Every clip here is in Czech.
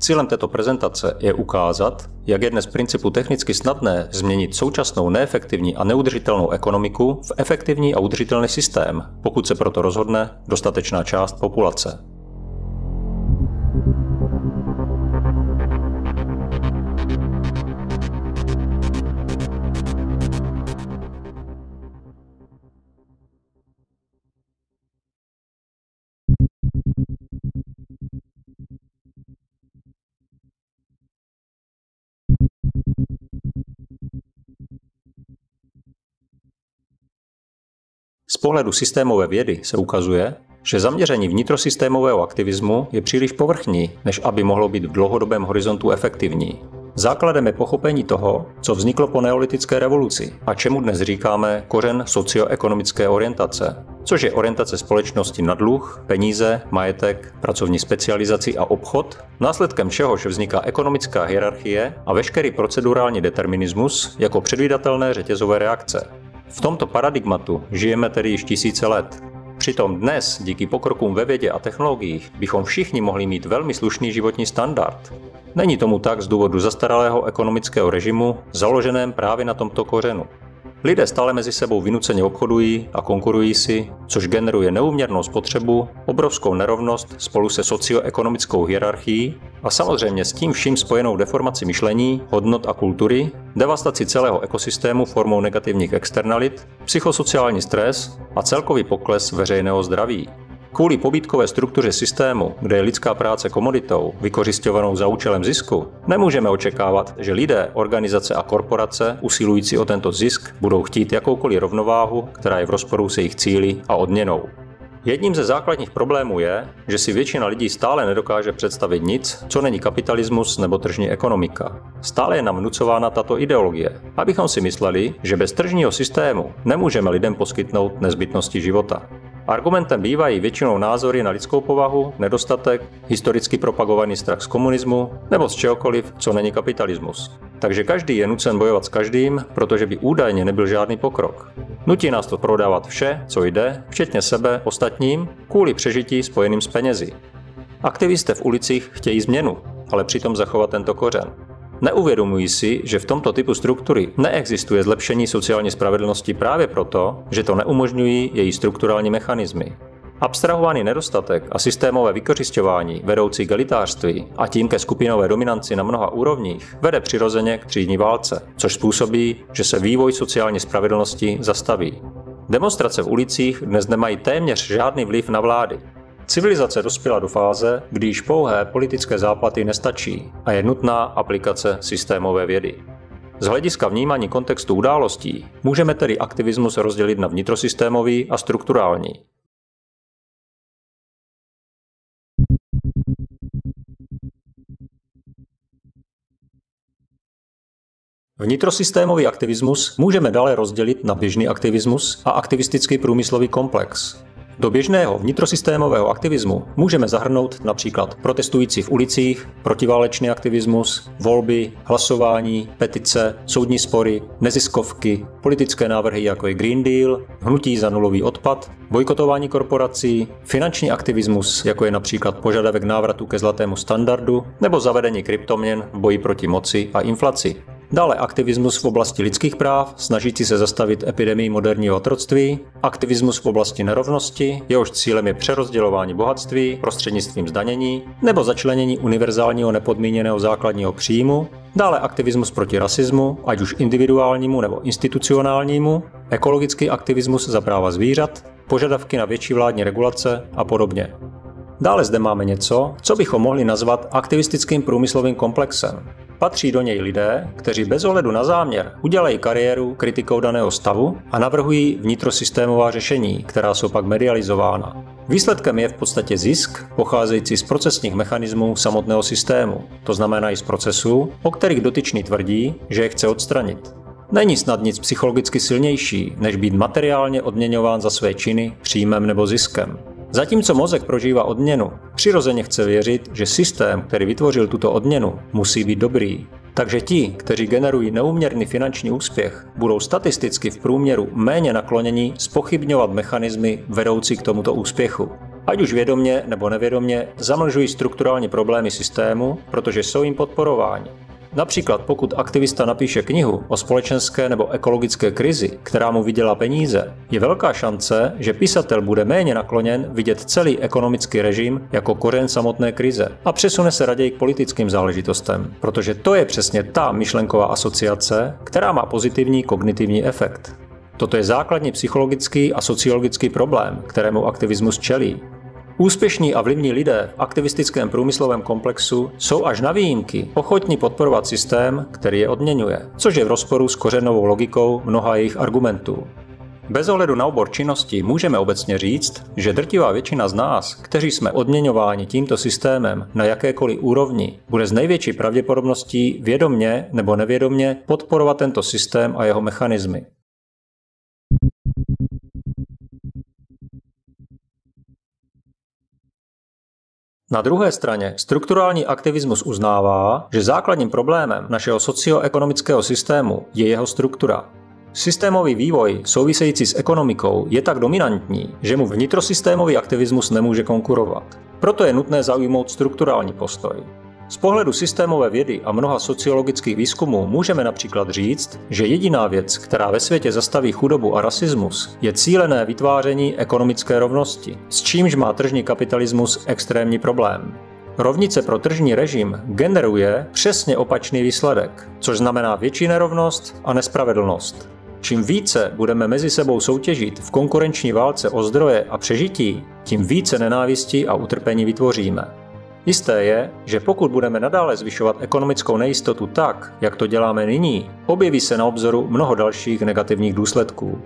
Cílem této prezentace je ukázat, jak je dnes z principu technicky snadné změnit současnou neefektivní a neudržitelnou ekonomiku v efektivní a udržitelný systém, pokud se proto rozhodne dostatečná část populace. Z pohledu systémové vědy se ukazuje, že zaměření vnitrosystémového aktivismu je příliš povrchní, než aby mohlo být v dlouhodobém horizontu efektivní. Základem je pochopení toho, co vzniklo po neolitické revoluci a čemu dnes říkáme kořen socioekonomické orientace, což je orientace společnosti na dluh, peníze, majetek, pracovní specializaci a obchod, následkem čehož vzniká ekonomická hierarchie a veškerý procedurální determinismus jako předvídatelné řetězové reakce. V tomto paradigmatu žijeme tedy již tisíce let. Přitom dnes, díky pokrokům ve vědě a technologiích, bychom všichni mohli mít velmi slušný životní standard. Není tomu tak z důvodu zastaralého ekonomického režimu, založeném právě na tomto kořenu. Lidé stále mezi sebou vynuceně obchodují a konkurují si, což generuje neúměrnou spotřebu, obrovskou nerovnost spolu se socioekonomickou hierarchií a samozřejmě s tím vším spojenou deformaci myšlení, hodnot a kultury, devastaci celého ekosystému formou negativních externalit, psychosociální stres a celkový pokles veřejného zdraví. Kvůli pobídkové struktuře systému, kde je lidská práce komoditou, vykořisťovanou za účelem zisku, nemůžeme očekávat, že lidé, organizace a korporace usilující o tento zisk budou chtít jakoukoliv rovnováhu, která je v rozporu se jejich cíli a odměnou. Jedním ze základních problémů je, že si většina lidí stále nedokáže představit nic, co není kapitalismus nebo tržní ekonomika. Stále je nám vnucována tato ideologie, abychom si mysleli, že bez tržního systému nemůžeme lidem poskytnout nezbytnosti života. Argumentem bývají většinou názory na lidskou povahu, nedostatek, historicky propagovaný strach z komunismu nebo z čehokoliv, co není kapitalismus. Takže každý je nucen bojovat s každým, protože by údajně nebyl žádný pokrok. Nutí nás to prodávat vše, co jde, včetně sebe, ostatním, kvůli přežití spojeným s penězi. Aktivisté v ulicích chtějí změnu, ale přitom zachovat tento kořen. Neuvědomují si, že v tomto typu struktury neexistuje zlepšení sociální spravedlnosti právě proto, že to neumožňují její strukturální mechanismy. Abstrahovaný nedostatek a systémové vykořisťování vedoucí k elitářství a tím ke skupinové dominanci na mnoha úrovních vede přirozeně k třídní válce, což způsobí, že se vývoj sociální spravedlnosti zastaví. Demonstrace v ulicích dnes nemají téměř žádný vliv na vlády. Civilizace dospěla do fáze, kdy již pouhé politické záplaty nestačí a je nutná aplikace systémové vědy. Z hlediska vnímání kontextu událostí můžeme tedy aktivismus rozdělit na vnitrosystémový a strukturální. Vnitrosystémový aktivismus můžeme dále rozdělit na běžný aktivismus a aktivistický průmyslový komplex. Do běžného vnitrosystémového aktivismu můžeme zahrnout například protestující v ulicích, protiválečný aktivismus, volby, hlasování, petice, soudní spory, neziskovky, politické návrhy jako je Green Deal, hnutí za nulový odpad, bojkotování korporací, finanční aktivismus jako je například požadavek návratu ke zlatému standardu nebo zavedení kryptoměn v boji proti moci a inflaci. Dále aktivismus v oblasti lidských práv, snažící se zastavit epidemii moderního otroctví, aktivismus v oblasti nerovnosti, jehož cílem je přerozdělování bohatství prostřednictvím zdanění nebo začlenění univerzálního nepodmíněného základního příjmu, dále aktivismus proti rasismu, ať už individuálnímu nebo institucionálnímu, ekologický aktivismus za práva zvířat, požadavky na větší vládní regulace a podobně. Dále zde máme něco, co bychom mohli nazvat aktivistickým průmyslovým komplexem. Patří do něj lidé, kteří bez ohledu na záměr udělají kariéru kritikou daného stavu a navrhují vnitrosystémová řešení, která jsou pak medializována. Výsledkem je v podstatě zisk, pocházející z procesních mechanismů samotného systému, to znamená i z procesů, o kterých dotyčný tvrdí, že je chce odstranit. Není snad nic psychologicky silnější, než být materiálně odměňován za své činy příjmem nebo ziskem. Zatímco mozek prožívá odměnu, přirozeně chce věřit, že systém, který vytvořil tuto odměnu, musí být dobrý. Takže ti, kteří generují neúměrný finanční úspěch, budou statisticky v průměru méně nakloněni zpochybňovat mechanismy vedoucí k tomuto úspěchu. Ať už vědomě nebo nevědomě zamlžují strukturální problémy systému, protože jsou jim podporováni. Například pokud aktivista napíše knihu o společenské nebo ekologické krizi, která mu vydělá peníze, je velká šance, že pisatel bude méně nakloněn vidět celý ekonomický režim jako kořen samotné krize a přesune se raději k politickým záležitostem, protože to je přesně ta myšlenková asociace, která má pozitivní kognitivní efekt. Toto je základní psychologický a sociologický problém, kterému aktivismus čelí. Úspěšní a vlivní lidé v aktivistickém průmyslovém komplexu jsou až na výjimky ochotní podporovat systém, který je odměňuje, což je v rozporu s kořenovou logikou mnoha jejich argumentů. Bez ohledu na obor činnosti můžeme obecně říct, že drtivá většina z nás, kteří jsme odměňováni tímto systémem na jakékoliv úrovni, bude s největší pravděpodobností vědomně nebo nevědomně podporovat tento systém a jeho mechanismy. Na druhé straně strukturální aktivismus uznává, že základním problémem našeho socioekonomického systému je jeho struktura. Systémový vývoj související s ekonomikou je tak dominantní, že mu vnitrosystémový aktivismus nemůže konkurovat. Proto je nutné zaujmout strukturální postoj. Z pohledu systémové vědy a mnoha sociologických výzkumů můžeme například říct, že jediná věc, která ve světě zastaví chudobu a rasismus, je cílené vytváření ekonomické rovnosti, s čímž má tržní kapitalismus extrémní problém. Rovnice pro tržní režim generuje přesně opačný výsledek, což znamená větší nerovnost a nespravedlnost. Čím více budeme mezi sebou soutěžit v konkurenční válce o zdroje a přežití, tím více nenávisti a utrpení vytvoříme. Jisté je, že pokud budeme nadále zvyšovat ekonomickou nejistotu tak, jak to děláme nyní, objeví se na obzoru mnoho dalších negativních důsledků.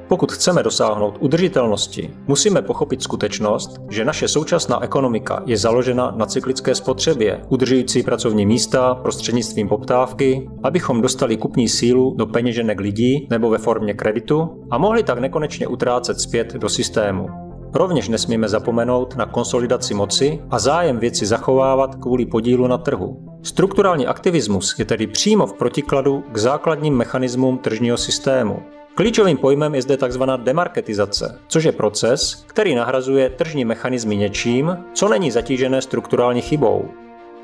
Pokud chceme dosáhnout udržitelnosti, musíme pochopit skutečnost, že naše současná ekonomika je založena na cyklické spotřebě, udržující pracovní místa prostřednictvím poptávky, abychom dostali kupní sílu do peněženek lidí nebo ve formě kreditu a mohli tak nekonečně utrácet zpět do systému. Rovněž nesmíme zapomenout na konsolidaci moci a zájem věci zachovávat kvůli podílu na trhu. Strukturální aktivismus je tedy přímo v protikladu k základním mechanismům tržního systému. Klíčovým pojmem je zde tzv. Demarketizace, což je proces, který nahrazuje tržní mechanismy něčím, co není zatížené strukturální chybou.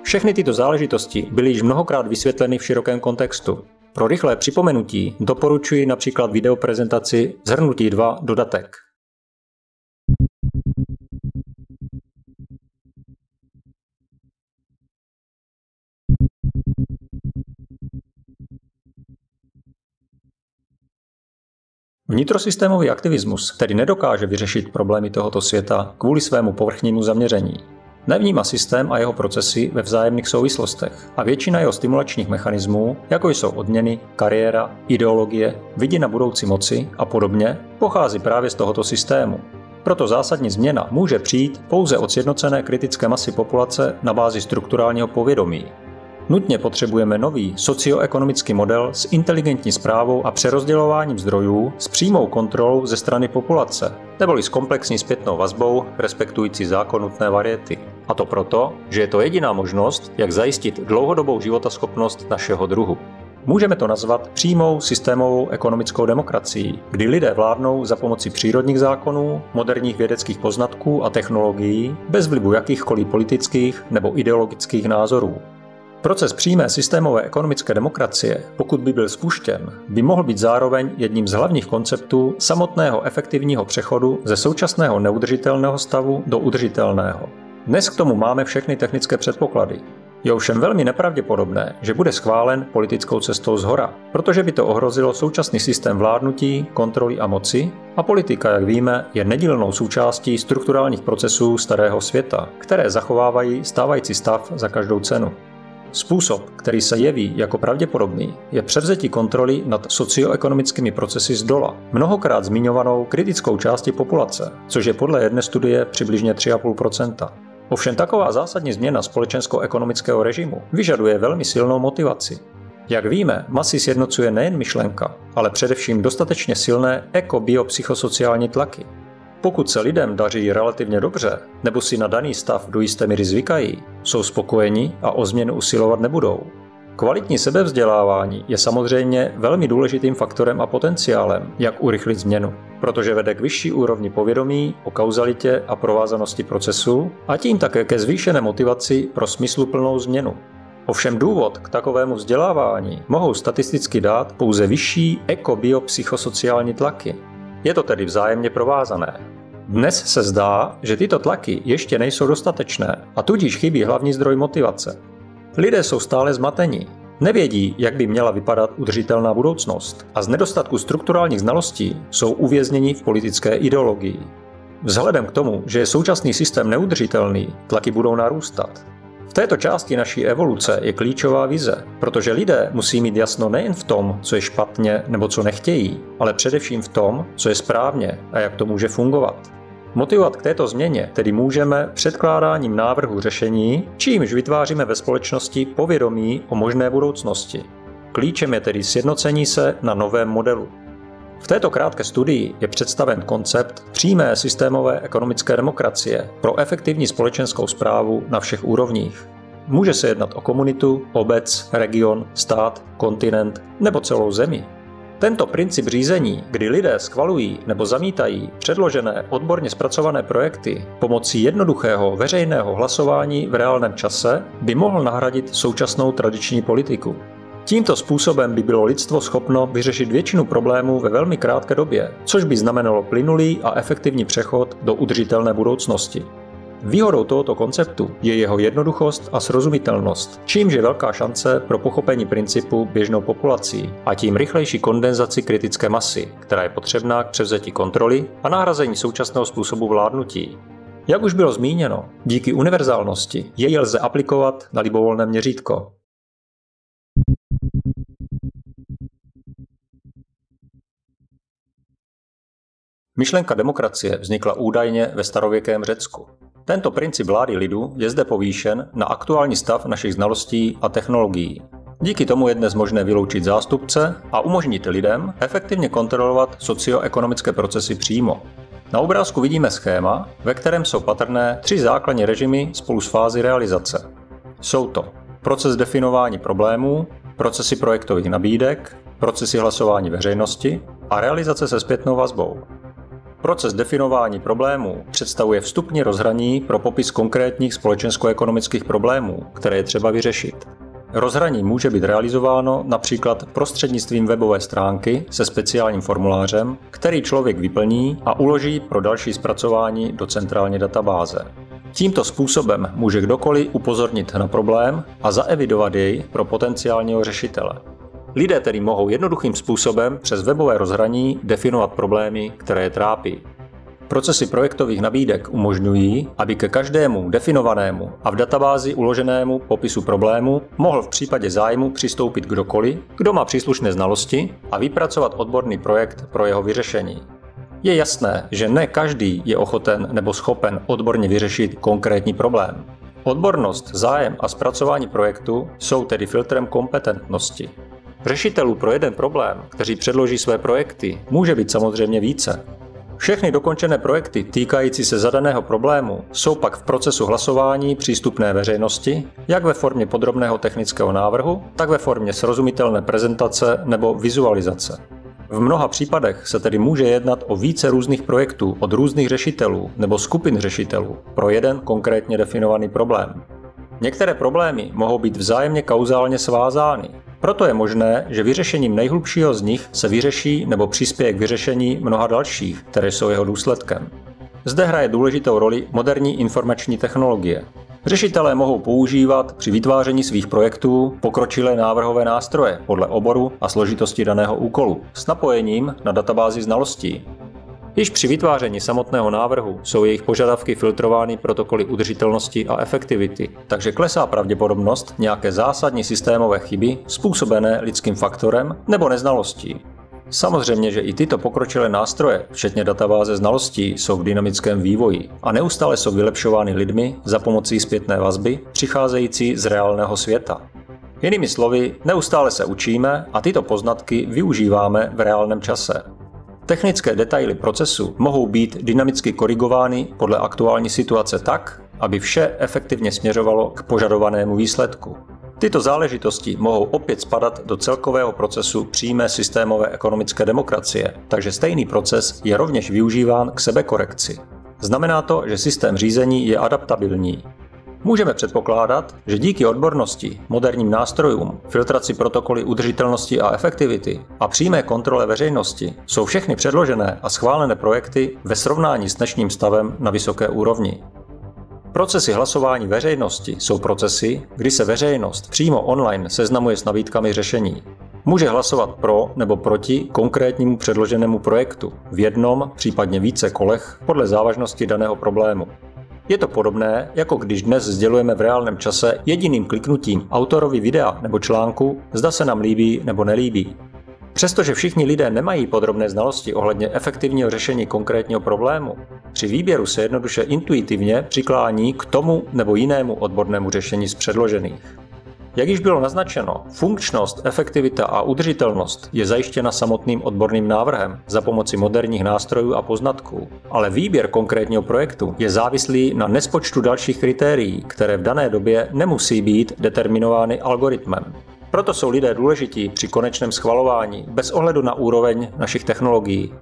Všechny tyto záležitosti byly již mnohokrát vysvětleny v širokém kontextu. Pro rychlé připomenutí doporučuji například videoprezentaci Shrnutí 2 dodatek. Vnitrosystémový aktivismus tedy nedokáže vyřešit problémy tohoto světa kvůli svému povrchnímu zaměření. Nevnímá systém a jeho procesy ve vzájemných souvislostech a většina jeho stimulačních mechanismů, jako jsou odměny, kariéra, ideologie, vidina budoucí moci a podobně, pochází právě z tohoto systému. Proto zásadní změna může přijít pouze od sjednocené kritické masy populace na bázi strukturálního povědomí. Nutně potřebujeme nový socioekonomický model s inteligentní správou a přerozdělováním zdrojů s přímou kontrolou ze strany populace, neboli s komplexní zpětnou vazbou respektující zákon nutné variety. A to proto, že je to jediná možnost, jak zajistit dlouhodobou životaschopnost našeho druhu. Můžeme to nazvat přímou systémovou ekonomickou demokracií, kdy lidé vládnou za pomoci přírodních zákonů, moderních vědeckých poznatků a technologií bez vlivu jakýchkoliv politických nebo ideologických názorů. Proces přímé systémové ekonomické demokracie, pokud by byl spuštěn, by mohl být zároveň jedním z hlavních konceptů samotného efektivního přechodu ze současného neudržitelného stavu do udržitelného. Dnes k tomu máme všechny technické předpoklady. Je ovšem velmi nepravděpodobné, že bude schválen politickou cestou shora, protože by to ohrozilo současný systém vládnutí, kontroly a moci, a politika, jak víme, je nedílnou součástí strukturálních procesů starého světa, které zachovávají stávající stav za každou cenu. Způsob, který se jeví jako pravděpodobný, je převzetí kontroly nad socioekonomickými procesy zdola, mnohokrát zmiňovanou kritickou části populace, což je podle jedné studie přibližně 3,5%. Ovšem taková zásadní změna společensko-ekonomického režimu vyžaduje velmi silnou motivaci. Jak víme, masy sjednocuje nejen myšlenka, ale především dostatečně silné eko-biopsychosociální tlaky. Pokud se lidem daří relativně dobře, nebo si na daný stav do jisté míry zvykají, jsou spokojeni a o změnu usilovat nebudou. Kvalitní sebevzdělávání je samozřejmě velmi důležitým faktorem a potenciálem, jak urychlit změnu, protože vede k vyšší úrovni povědomí o kauzalitě a provázanosti procesu a tím také ke zvýšené motivaci pro smysluplnou změnu. Ovšem důvod k takovému vzdělávání mohou statisticky dát pouze vyšší ekobiopsychosociální tlaky. Je to tedy vzájemně provázané. Dnes se zdá, že tyto tlaky ještě nejsou dostatečné a tudíž chybí hlavní zdroj motivace. Lidé jsou stále zmatení, nevědí, jak by měla vypadat udržitelná budoucnost a z nedostatku strukturálních znalostí jsou uvězněni v politické ideologii. Vzhledem k tomu, že je současný systém neudržitelný, tlaky budou narůstat. V této části naší evoluce je klíčová vize, protože lidé musí mít jasno nejen v tom, co je špatně nebo co nechtějí, ale především v tom, co je správně a jak to může fungovat. Motivovat k této změně tedy můžeme předkládáním návrhu řešení, čímž vytváříme ve společnosti povědomí o možné budoucnosti. Klíčem je tedy sjednocení se na novém modelu. V této krátké studii je představen koncept přímé systémové ekonomické demokracie pro efektivní společenskou správu na všech úrovních. Může se jednat o komunitu, obec, region, stát, kontinent nebo celou zemi. Tento princip řízení, kdy lidé schvalují nebo zamítají předložené odborně zpracované projekty pomocí jednoduchého veřejného hlasování v reálném čase, by mohl nahradit současnou tradiční politiku. Tímto způsobem by bylo lidstvo schopno vyřešit většinu problémů ve velmi krátké době, což by znamenalo plynulý a efektivní přechod do udržitelné budoucnosti. Výhodou tohoto konceptu je jeho jednoduchost a srozumitelnost, čímž je velká šance pro pochopení principu běžnou populací a tím rychlejší kondenzaci kritické masy, která je potřebná k převzetí kontroly a nahrazení současného způsobu vládnutí. Jak už bylo zmíněno, díky univerzálnosti jej lze aplikovat na libovolné měřítko. Myšlenka demokracie vznikla údajně ve starověkém Řecku. Tento princip vlády lidu je zde povýšen na aktuální stav našich znalostí a technologií. Díky tomu je dnes možné vyloučit zástupce a umožnit lidem efektivně kontrolovat socioekonomické procesy přímo. Na obrázku vidíme schéma, ve kterém jsou patrné 3 základní režimy spolu s fází realizace. Jsou to proces definování problémů, procesy projektových nabídek, procesy hlasování veřejnosti a realizace se zpětnou vazbou. Proces definování problémů představuje vstupní rozhraní pro popis konkrétních společensko-ekonomických problémů, které je třeba vyřešit. Rozhraní může být realizováno například prostřednictvím webové stránky se speciálním formulářem, který člověk vyplní a uloží pro další zpracování do centrální databáze. Tímto způsobem může kdokoliv upozornit na problém a zaevidovat jej pro potenciálního řešitele. Lidé tedy mohou jednoduchým způsobem přes webové rozhraní definovat problémy, které je trápí. Procesy projektových nabídek umožňují, aby ke každému definovanému a v databázi uloženému popisu problému mohl v případě zájmu přistoupit kdokoliv, kdo má příslušné znalosti a vypracovat odborný projekt pro jeho vyřešení. Je jasné, že ne každý je ochoten nebo schopen odborně vyřešit konkrétní problém. Odbornost, zájem a zpracování projektu jsou tedy filtrem kompetentnosti. Řešitelů pro jeden problém, kteří předloží své projekty, může být samozřejmě více. Všechny dokončené projekty týkající se zadaného problému jsou pak v procesu hlasování přístupné veřejnosti, jak ve formě podrobného technického návrhu, tak ve formě srozumitelné prezentace nebo vizualizace. V mnoha případech se tedy může jednat o více různých projektů od různých řešitelů nebo skupin řešitelů pro jeden konkrétně definovaný problém. Některé problémy mohou být vzájemně kauzálně svázány. Proto je možné, že vyřešením nejhlubšího z nich se vyřeší nebo přispěje k vyřešení mnoha dalších, které jsou jeho důsledkem. Zde hraje důležitou roli moderní informační technologie. Řešitelé mohou používat při vytváření svých projektů pokročilé návrhové nástroje podle oboru a složitosti daného úkolu s napojením na databázi znalostí. Již při vytváření samotného návrhu jsou jejich požadavky filtrovány protokoly udržitelnosti a efektivity, takže klesá pravděpodobnost nějaké zásadní systémové chyby způsobené lidským faktorem nebo neznalostí. Samozřejmě, že i tyto pokročilé nástroje, včetně databáze znalostí, jsou v dynamickém vývoji a neustále jsou vylepšovány lidmi za pomocí zpětné vazby přicházející z reálného světa. Jinými slovy, neustále se učíme a tyto poznatky využíváme v reálném čase. Technické detaily procesu mohou být dynamicky korigovány podle aktuální situace tak, aby vše efektivně směřovalo k požadovanému výsledku. Tyto záležitosti mohou opět spadat do celkového procesu přímé systémové ekonomické demokracie, takže stejný proces je rovněž využíván k sebekorekci. Znamená to, že systém řízení je adaptabilní. Můžeme předpokládat, že díky odbornosti, moderním nástrojům, filtraci protokoly udržitelnosti a efektivity a přímé kontrole veřejnosti jsou všechny předložené a schválené projekty ve srovnání s dnešním stavem na vysoké úrovni. Procesy hlasování veřejnosti jsou procesy, kdy se veřejnost přímo online seznamuje s nabídkami řešení. Může hlasovat pro nebo proti konkrétnímu předloženému projektu v jednom, případně více kolech podle závažnosti daného problému. Je to podobné, jako když dnes sdělujeme v reálném čase jediným kliknutím autorovi videa nebo článku, zda se nám líbí nebo nelíbí. Přestože všichni lidé nemají podrobné znalosti ohledně efektivního řešení konkrétního problému, při výběru se jednoduše intuitivně přiklání k tomu nebo jinému odbornému řešení z předložených. Jak již bylo naznačeno, funkčnost, efektivita a udržitelnost je zajištěna samotným odborným návrhem za pomoci moderních nástrojů a poznatků, ale výběr konkrétního projektu je závislý na nespočtu dalších kritérií, které v dané době nemusí být determinovány algoritmem. Proto jsou lidé důležití při konečném schvalování bez ohledu na úroveň našich technologií.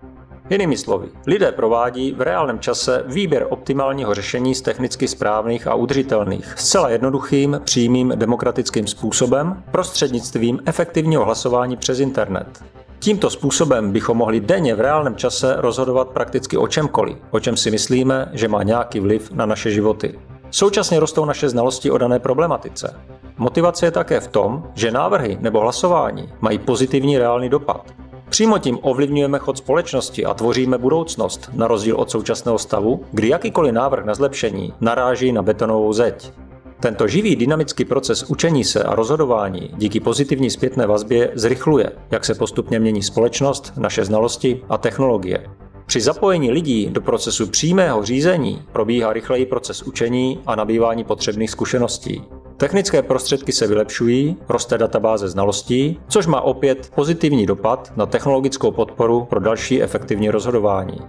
Jinými slovy, lidé provádí v reálném čase výběr optimálního řešení z technicky správných a udržitelných, zcela jednoduchým, přímým, demokratickým způsobem prostřednictvím efektivního hlasování přes internet. Tímto způsobem bychom mohli denně v reálném čase rozhodovat prakticky o čemkoliv, o čem si myslíme, že má nějaký vliv na naše životy. Současně rostou naše znalosti o dané problematice. Motivace je také v tom, že návrhy nebo hlasování mají pozitivní reálný dopad. Přímo tím ovlivňujeme chod společnosti a tvoříme budoucnost, na rozdíl od současného stavu, kdy jakýkoliv návrh na zlepšení naráží na betonovou zeď. Tento živý dynamický proces učení se a rozhodování díky pozitivní zpětné vazbě zrychluje, jak se postupně mění společnost, naše znalosti a technologie. Při zapojení lidí do procesu přímého řízení probíhá rychleji proces učení a nabývání potřebných zkušeností. Technické prostředky se vylepšují, roste databáze znalostí, což má opět pozitivní dopad na technologickou podporu pro další efektivní rozhodování.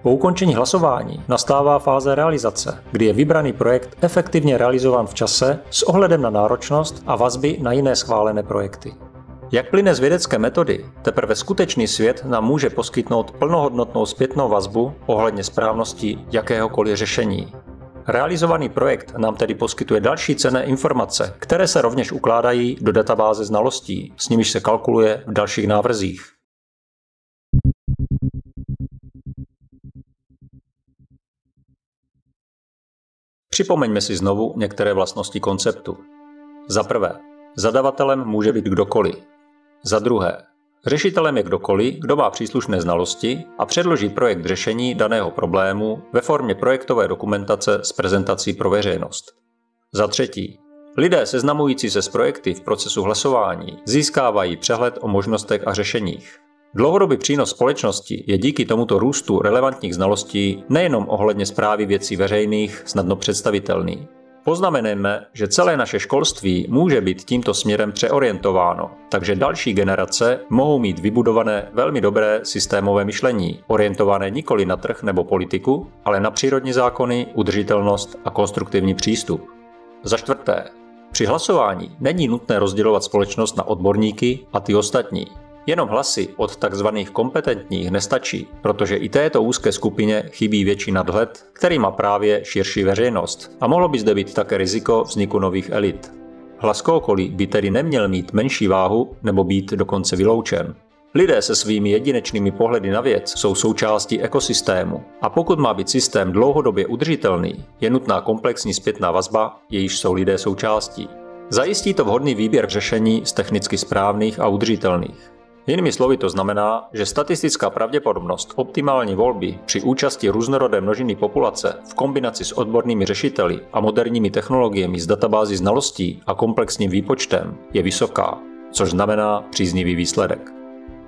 Po ukončení hlasování nastává fáze realizace, kdy je vybraný projekt efektivně realizován v čase s ohledem na náročnost a vazby na jiné schválené projekty. Jak plyne z vědecké metody, teprve skutečný svět nám může poskytnout plnohodnotnou zpětnou vazbu ohledně správnosti jakéhokoliv řešení. Realizovaný projekt nám tedy poskytuje další cenné informace, které se rovněž ukládají do databáze znalostí, s nimiž se kalkuluje v dalších návrzích. Připomeňme si znovu některé vlastnosti konceptu. Za prvé, zadavatelem může být kdokoliv. Za druhé, řešitelem je kdokoliv, kdo má příslušné znalosti a předloží projekt řešení daného problému ve formě projektové dokumentace s prezentací pro veřejnost. Za třetí, lidé seznamující se s projekty v procesu hlasování získávají přehled o možnostech a řešeních. Dlouhodobý přínos společnosti je díky tomuto růstu relevantních znalostí nejenom ohledně správy věcí veřejných snadno představitelný. Poznamenejme, že celé naše školství může být tímto směrem přeorientováno, takže další generace mohou mít vybudované velmi dobré systémové myšlení, orientované nikoli na trh nebo politiku, ale na přírodní zákony, udržitelnost a konstruktivní přístup. Za čtvrté, při hlasování není nutné rozdělovat společnost na odborníky a ty ostatní. Jenom hlasy od tzv. Kompetentních nestačí, protože i této úzké skupině chybí větší nadhled, který má právě širší veřejnost. A mohlo by zde být také riziko vzniku nových elit. Hlas kohokoliv by tedy neměl mít menší váhu nebo být dokonce vyloučen. Lidé se svými jedinečnými pohledy na věc jsou součástí ekosystému a pokud má být systém dlouhodobě udržitelný, je nutná komplexní zpětná vazba, jejíž jsou lidé součástí. Zajistí to vhodný výběr řešení z technicky správných a udržitelných. Jinými slovy to znamená, že statistická pravděpodobnost optimální volby při účasti různorodé množiny populace v kombinaci s odbornými řešiteli a moderními technologiemi z databází znalostí a komplexním výpočtem je vysoká, což znamená příznivý výsledek.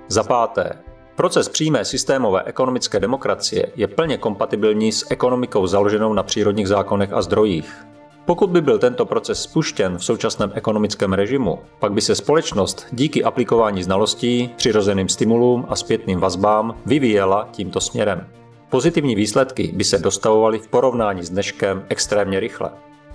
Za páté, proces přímé systémové ekonomické demokracie je plně kompatibilní s ekonomikou založenou na přírodních zákonech a zdrojích. Pokud by byl tento proces spuštěn v současném ekonomickém režimu, pak by se společnost díky aplikování znalostí, přirozeným stimulům a zpětným vazbám vyvíjela tímto směrem. Pozitivní výsledky by se dostavovaly v porovnání s dneškem extrémně rychle.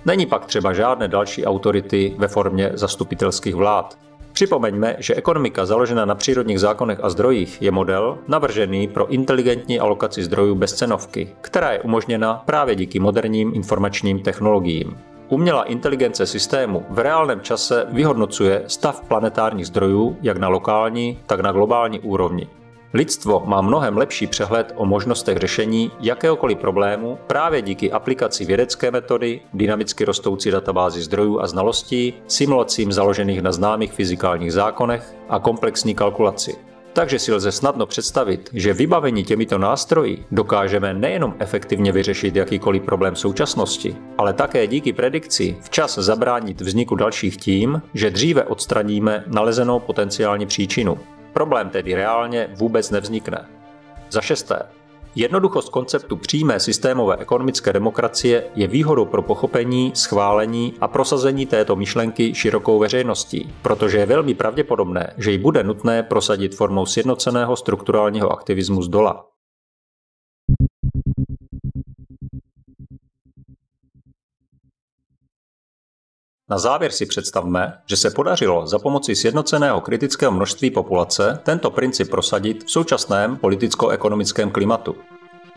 Není pak třeba žádné další autority ve formě zastupitelských vlád. Připomeňme, že ekonomika založená na přírodních zákonech a zdrojích je model navržený pro inteligentní alokaci zdrojů bez cenovky, která je umožněna právě díky moderním informačním technologiím. Umělá inteligence systému v reálném čase vyhodnocuje stav planetárních zdrojů jak na lokální, tak na globální úrovni. Lidstvo má mnohem lepší přehled o možnostech řešení jakéhokoliv problému právě díky aplikaci vědecké metody, dynamicky rostoucí databázi zdrojů a znalostí, simulacím založených na známých fyzikálních zákonech a komplexní kalkulaci. Takže si lze snadno představit, že vybavení těmito nástroji dokážeme nejenom efektivně vyřešit jakýkoliv problém současnosti, ale také díky predikci včas zabránit vzniku dalších tím, že dříve odstraníme nalezenou potenciální příčinu. Problém tedy reálně vůbec nevznikne. Za šesté. Jednoduchost konceptu přímé systémové ekonomické demokracie je výhodou pro pochopení, schválení a prosazení této myšlenky širokou veřejností, protože je velmi pravděpodobné, že ji bude nutné prosadit formou sjednoceného strukturálního aktivismu zdola. Na závěr si představme, že se podařilo za pomoci sjednoceného kritického množství populace tento princip prosadit v současném politicko-ekonomickém klimatu.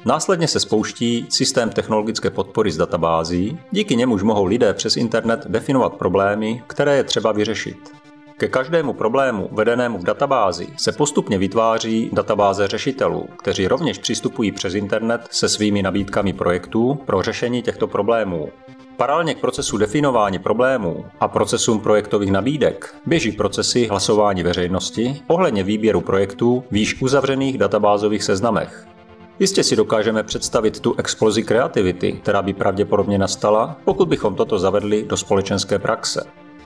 Následně se spouští systém technologické podpory z databází, díky němuž mohou lidé přes internet definovat problémy, které je třeba vyřešit. Ke každému problému vedenému v databázi se postupně vytváří databáze řešitelů, kteří rovněž přistupují přes internet se svými nabídkami projektů pro řešení těchto problémů. Paralelně k procesu definování problémů a procesům projektových nabídek běží procesy hlasování veřejnosti ohledně výběru projektů v již uzavřených databázových seznamech. Jistě si dokážeme představit tu explozi kreativity, která by pravděpodobně nastala, pokud bychom toto zavedli do společenské praxe.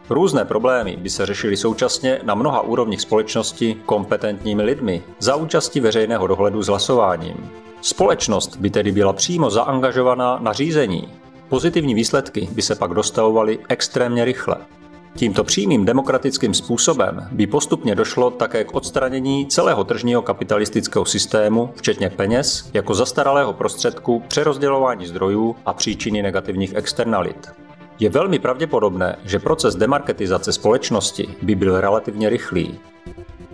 Různé problémy by se řešily současně na mnoha úrovních společnosti kompetentními lidmi za účasti veřejného dohledu s hlasováním. Společnost by tedy byla přímo zaangažovaná na řízení. Pozitivní výsledky by se pak dostavovaly extrémně rychle. Tímto přímým demokratickým způsobem by postupně došlo také k odstranění celého tržního kapitalistického systému, včetně peněz, jako zastaralého prostředku přerozdělování zdrojů a příčiny negativních externalit. Je velmi pravděpodobné, že proces demarketizace společnosti by byl relativně rychlý.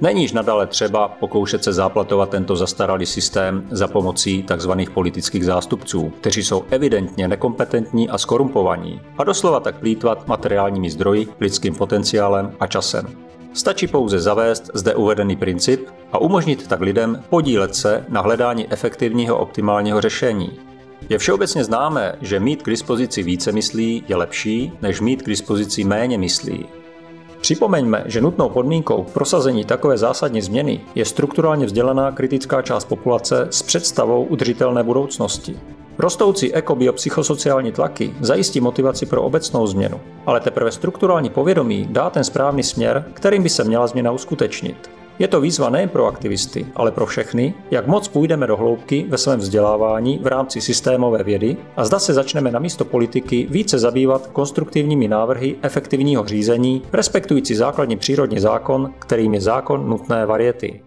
Není již nadále třeba pokoušet se záplatovat tento zastaralý systém za pomocí tzv. Politických zástupců, kteří jsou evidentně nekompetentní a skorumpovaní a doslova tak plýtvat materiálními zdroji, lidským potenciálem a časem. Stačí pouze zavést zde uvedený princip a umožnit tak lidem podílet se na hledání efektivního optimálního řešení. Je všeobecně známé, že mít k dispozici více myslí je lepší, než mít k dispozici méně myslí. Připomeňme, že nutnou podmínkou k prosazení takové zásadní změny je strukturálně vzdělaná kritická část populace s představou udržitelné budoucnosti. Rostoucí ekobiopsychosociální tlaky zajistí motivaci pro obecnou změnu, ale teprve strukturální povědomí dá ten správný směr, kterým by se měla změna uskutečnit. Je to výzva nejen pro aktivisty, ale pro všechny, jak moc půjdeme do hloubky ve svém vzdělávání v rámci systémové vědy a zda se začneme namísto politiky více zabývat konstruktivními návrhy efektivního řízení, respektující základní přírodní zákon, kterým je zákon nutné variety.